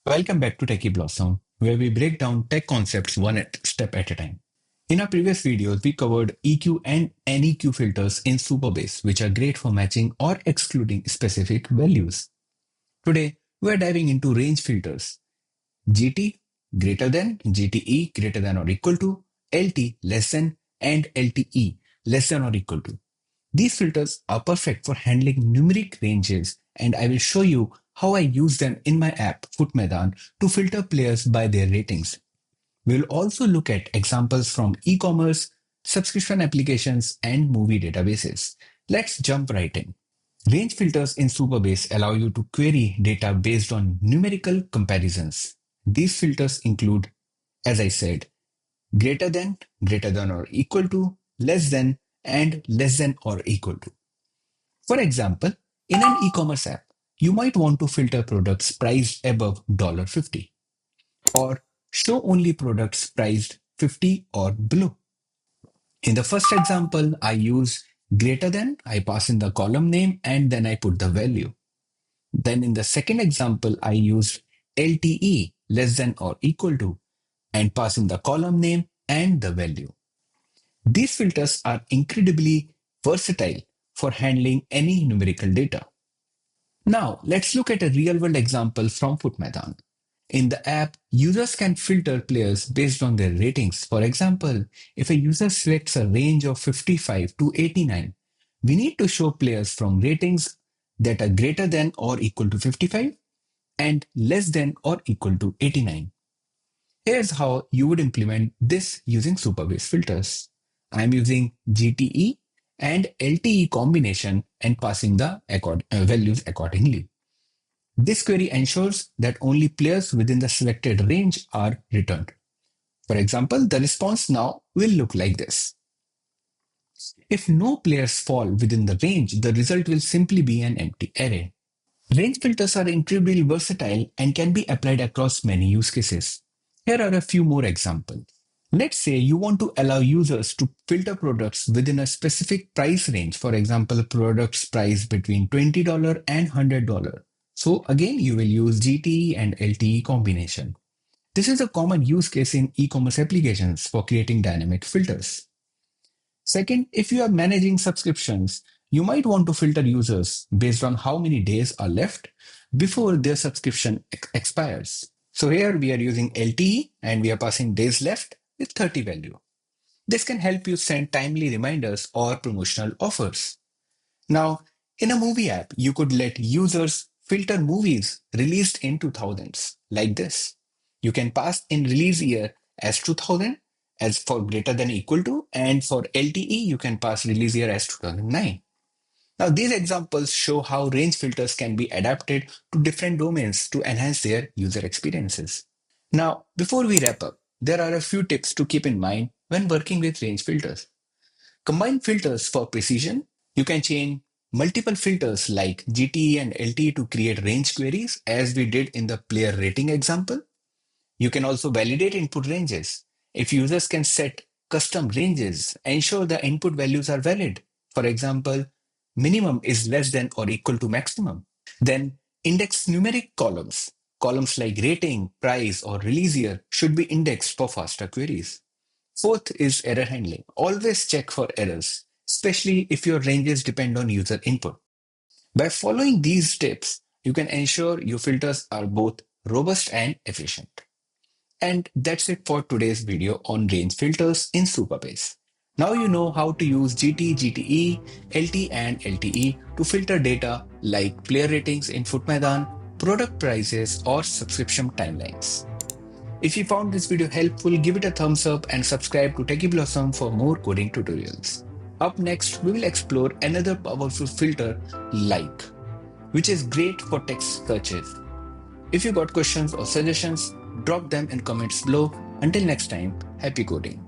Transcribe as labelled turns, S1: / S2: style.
S1: Welcome back to Techie Blossom, where we break down tech concepts step at a time. In our previous videos, we covered EQ and NEQ filters in Supabase, which are great for matching or excluding specific values. Today, we are diving into range filters: GT greater than, GTE greater than or equal to, LT less than, and LTE less than or equal to. These filters are perfect for handling numeric ranges, and I will show you how I use them in my app FUT Maidaan to filter players by their ratings. We will also look at examples from e-commerce, subscription applications, and movie databases. Let's jump right in. Range filters in Supabase allow you to query data based on numerical comparisons. These filters include, as I said, greater than or equal to, less than, and less than or equal to. For example, in an e-commerce app, you might want to filter products priced above $50 or show only products priced 50 or below. In the first example, I use greater than, I pass in the column name and then I put the value. Then in the second example, I used LTE, less than or equal to, and pass in the column name and the value. These filters are incredibly versatile for handling any numerical data. Now, let's look at a real-world example from FUT Maidaan. In the app, users can filter players based on their ratings. For example, if a user selects a range of 55 to 89, we need to show players from ratings that are greater than or equal to 55 and less than or equal to 89. Here's how you would implement this using Supabase filters. I'm using GTE and LTE combination and passing the values accordingly. This query ensures that only players within the selected range are returned. For example, the response now will look like this. If no players fall within the range, the result will simply be an empty array. Range filters are incredibly versatile and can be applied across many use cases. Here are a few more examples. Let's say you want to allow users to filter products within a specific price range. For example, products priced between $20 and $100. So again, you will use GTE and LTE combination. This is a common use case in e-commerce applications for creating dynamic filters. Second, if you are managing subscriptions, you might want to filter users based on how many days are left before their subscription expires. So here we are using LTE and we are passing days left with 30 value. This can help you send timely reminders or promotional offers. Now, in a movie app, you could let users filter movies released in 2000s like this. You can pass in release year as 2000 as for greater than equal to, and for LTE, you can pass release year as 2009. Now, these examples show how range filters can be adapted to different domains to enhance their user experiences. Now, before we wrap up, there are a few tips to keep in mind when working with range filters. Combine filters for precision. You can chain multiple filters like GTE and LTE to create range queries, as we did in the player rating example. You can also validate input ranges. If users can set custom ranges, ensure the input values are valid. For example, minimum is less than or equal to maximum. Then index numeric columns. Columns like rating, price, or release year should be indexed for faster queries. Fourth is error handling. Always check for errors, especially if your ranges depend on user input. By following these tips, you can ensure your filters are both robust and efficient. And that's it for today's video on range filters in Supabase. Now you know how to use GT, GTE, LT and LTE to filter data like player ratings in FUT Maidaan, product prices or subscription timelines. If you found this video helpful, give it a thumbs up and subscribe to Techie Blossom for more coding tutorials. Up next, we will explore another powerful filter like, which is great for text searches. If you got questions or suggestions, drop them in comments below. Until next time, happy coding.